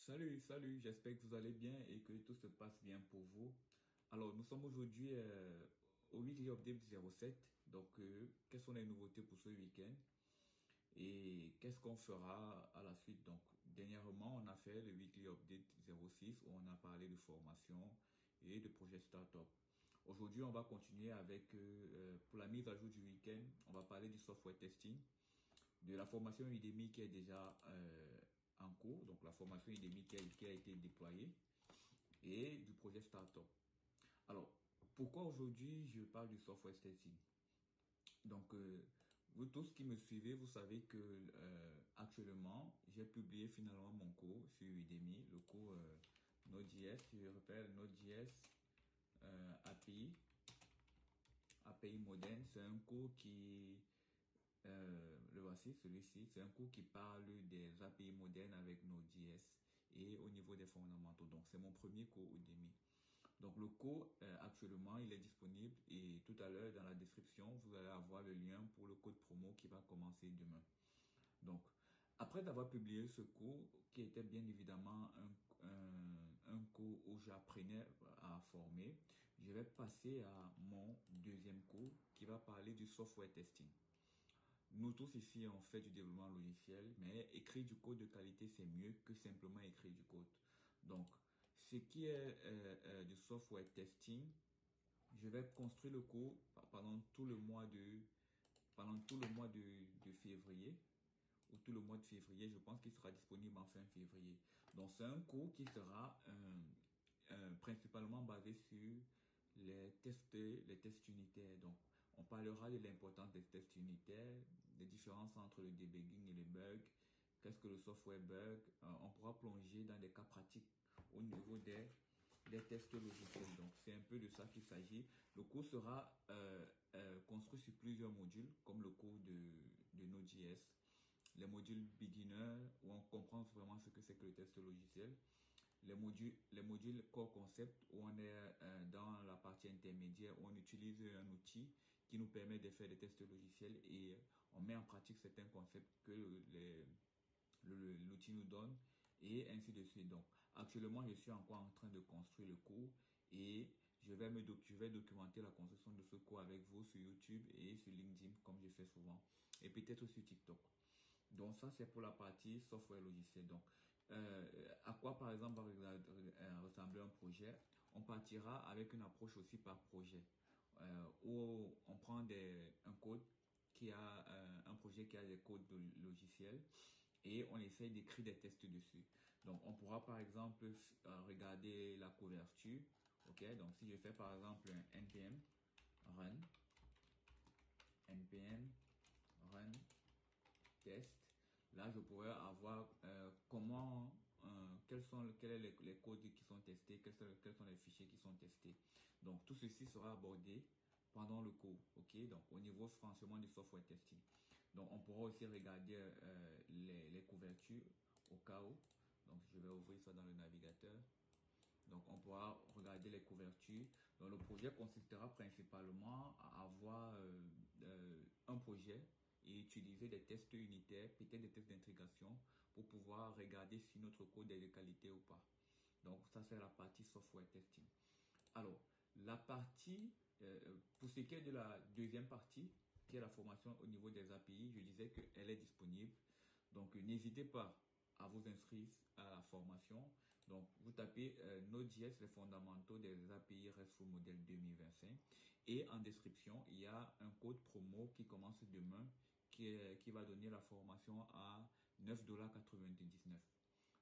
Salut, j'espère que vous allez bien et que tout se passe bien pour vous. Alors, nous sommes aujourd'hui au Weekly Update 07. Donc, quelles sont les nouveautés pour ce week-end et qu'est-ce qu'on fera à la suite? Donc, dernièrement, on a fait le Weekly Update 06 où on a parlé de formation et de projets startup. Aujourd'hui, on va continuer avec, pour la mise à jour du week-end, on va parler du software testing, de la formation Udemy qui est déjà en cours, donc la formation Udemy qui a été déployée, et du projet Startup. Alors, pourquoi aujourd'hui je parle du software testing? Donc, vous tous qui me suivez, vous savez que actuellement, j'ai publié finalement mon cours sur Udemy, le cours Node.js, je rappelle Node.js API, API moderne. C'est un cours qui le voici, celui-ci. C'est un cours qui parle des API modernes avec Node.js et au niveau des fondamentaux. Donc, c'est mon premier cours Udemy. Donc, le cours, actuellement, il est disponible et tout à l'heure, dans la description, vous allez avoir le lien pour le code promo qui va commencer demain. Donc, après avoir publié ce cours, qui était bien évidemment un cours où j'apprenais à former, je vais passer à mon deuxième cours qui va parler du software testing. Nous tous ici, on fait du développement logiciel, mais écrire du code de qualité, c'est mieux que simplement écrire du code. Donc, ce qui est du software testing, je vais construire le cours pendant tout le mois de février, ou tout le mois de février. Je pense qu'il sera disponible en fin février. Donc, c'est un cours qui sera principalement basé sur les tests unitaires. Donc, on parlera de l'importance des tests unitaires, des différences entre le debugging et les bugs, qu'est-ce que le software bug. On pourra plonger dans des cas pratiques au niveau des tests logiciels. Donc, c'est un peu de ça qu'il s'agit. Le cours sera construit sur plusieurs modules, comme le cours de Node.js, les modules beginner, où on comprend vraiment ce que c'est que le test logiciel, les modules core concept, où on est dans la partie intermédiaire, où on utilise un outil qui nous permet de faire des tests logiciels et on met en pratique certains concepts que l'outil nous donne et ainsi de suite. Donc, actuellement, je suis encore en train de construire le cours et je vais documenter la construction de ce cours avec vous sur YouTube et sur LinkedIn, comme je fais souvent, et peut-être sur TikTok. Donc, ça, c'est pour la partie software logiciel. Donc, à quoi, par exemple, va ressembler un projet? On partira avec une approche aussi par projet, où on prend un code qui a un projet qui a des codes de logiciels et on essaye d'écrire des tests dessus. Donc, on pourra par exemple regarder la couverture. Ok, donc si je fais par exemple un npm run test, là je pourrais avoir quels sont les codes qui sont testés, quels sont les fichiers qui sont testés. Donc, tout ceci sera abordé pendant le cours, ok? Donc, au niveau franchement du software testing. Donc, on pourra aussi regarder les couvertures au cas où. Donc, je vais ouvrir ça dans le navigateur. Donc, on pourra regarder les couvertures. Donc, le projet consistera principalement à avoir un projet et utiliser des tests unitaires, peut-être des tests d'intégration pour pouvoir regarder si notre code est de qualité ou pas. Donc, ça, c'est la partie software testing. Alors, la partie, pour ce qui est de la deuxième partie, qui est la formation au niveau des API, je disais qu'elle est disponible. Donc, n'hésitez pas à vous inscrire à la formation. Donc, vous tapez Node.js, les fondamentaux des API RESTful Model 2025. Et en description, il y a un code promo qui commence demain, qui va donner la formation à 9,99 $.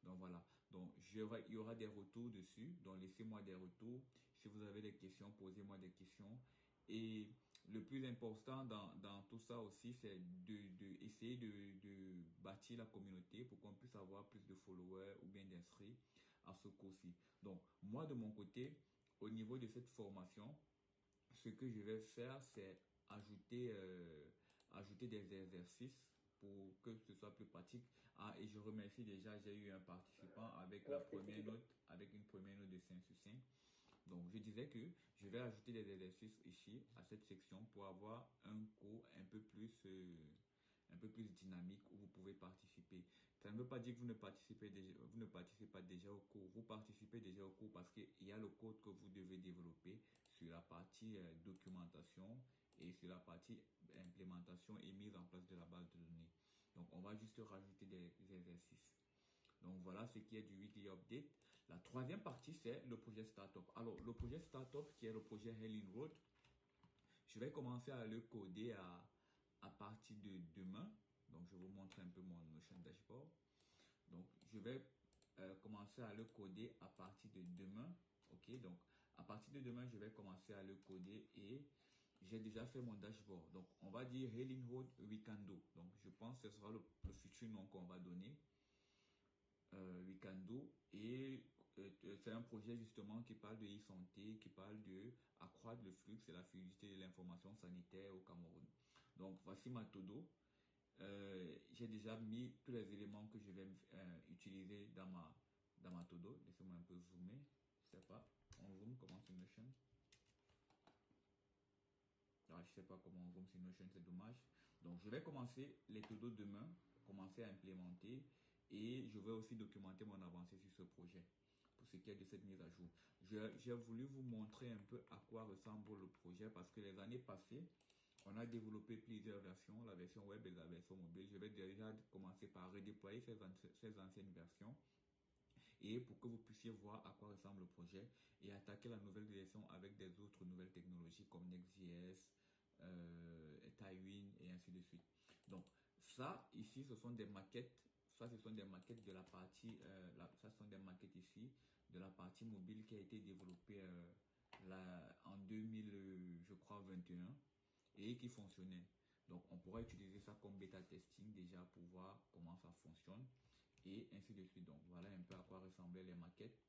Donc voilà, donc il y aura des retours dessus, donc laissez-moi des retours. Si vous avez des questions, posez-moi des questions. Et le plus important dans tout ça aussi, c'est essayer de bâtir la communauté pour qu'on puisse avoir plus de followers ou bien d'inscrits à ce cours-ci. Donc moi de mon côté, au niveau de cette formation, ce que je vais faire, c'est ajouter des exercices pour que ce soit plus pratique. Ah, et je remercie déjà, j'ai eu un participant avec une première note de 5 sur 5. Donc, je disais que je vais ajouter des exercices ici à cette section pour avoir un cours un peu plus dynamique où vous pouvez participer. Ça ne veut pas dire que vous ne participez pas déjà au cours. Vous participez déjà au cours parce qu'il y a le code que vous devez développer sur la partie documentation et sur la partie implémentation et mise en place de la base de données. Donc, on va juste rajouter des exercices. Donc, voilà ce qui est du Weekly Update. La troisième partie, c'est le projet Startup. Alors, le projet Startup, qui est le projet Helen Road, je vais commencer à le coder à partir de demain. Donc, je vais vous montrer un peu mon Notion Dashboard. Donc, je vais commencer à le coder à partir de demain. Ok, donc à partir de demain, je vais commencer à le coder et j'ai déjà fait mon dashboard. Donc, on va dire Healing Road Weekendo. Donc, je pense que ce sera le futur nom qu'on va donner. Weekendo. Et c'est un projet justement qui parle de e-santé, qui parle de accroître le flux et la fluidité de l'information sanitaire au Cameroun. Donc, voici ma todo. J'ai déjà mis tous les éléments que je vais utiliser dans ma todo. Laissez-moi un peu zoomer. Je sais pas. On zoom, comment sur Notion? Je sais pas comment on zoom sur Notion, c'est dommage. Donc, je vais commencer les todo demain, commencer à implémenter et je vais aussi documenter mon avancée sur ce projet pour ce qui est de cette mise à jour. J'ai voulu vous montrer un peu à quoi ressemble le projet parce que les années passées, on a développé plusieurs versions, la version web et la version mobile. Je vais déjà commencer par redéployer ces anciennes versions et pour que vous puissiez voir à quoi ressemble le projet et attaquer la nouvelle version avec des autres nouvelles technologies comme Next.js, Tailwind et ainsi de suite. Donc ça ici ce sont des maquettes. Ça ce sont des maquettes de la partie ça ce sont des maquettes ici de la partie mobile qui a été développée en 2000 je crois 21 et qui fonctionnait. Donc on pourra utiliser ça comme bêta testing déjà pour voir comment ça fonctionne et ainsi de suite. Donc voilà un peu à quoi ressemblaient les maquettes.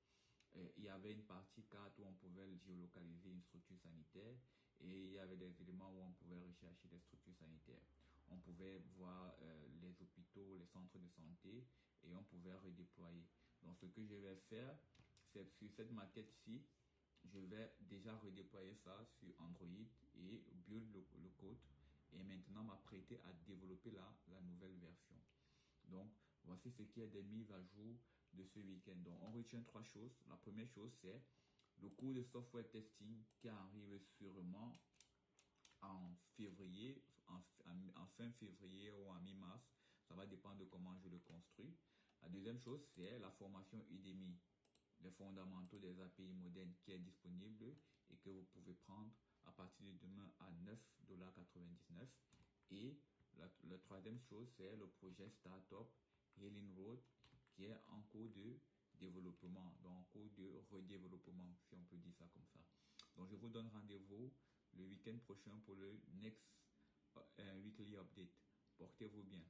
Il y avait une partie carte où on pouvait géolocaliser une structure sanitaire et il y avait des éléments où on pouvait rechercher des structures sanitaires. On pouvait voir les hôpitaux, les centres de santé et on pouvait redéployer. Donc ce que je vais faire, c'est sur cette maquette-ci, je vais déjà redéployer ça sur Android et build le code et maintenant m'apprêter à développer la nouvelle version. Donc, voici ce qui est des mises à jour de ce week-end. Donc, on retient trois choses. La première chose, c'est le cours de software testing qui arrive sûrement en février, en fin février ou en mi-mars. Ça va dépendre de comment je le construis. La deuxième chose, c'est la formation Udemy, les fondamentaux des API modernes qui est disponible et que vous pouvez prendre à partir de demain à 9,99 $. Et la troisième chose, c'est le projet Startup Healing Road qui est en cours de développement, donc en cours de redéveloppement, si on peut dire ça comme ça. Donc, je vous donne rendez-vous le week-end prochain pour le next weekly update. Portez-vous bien.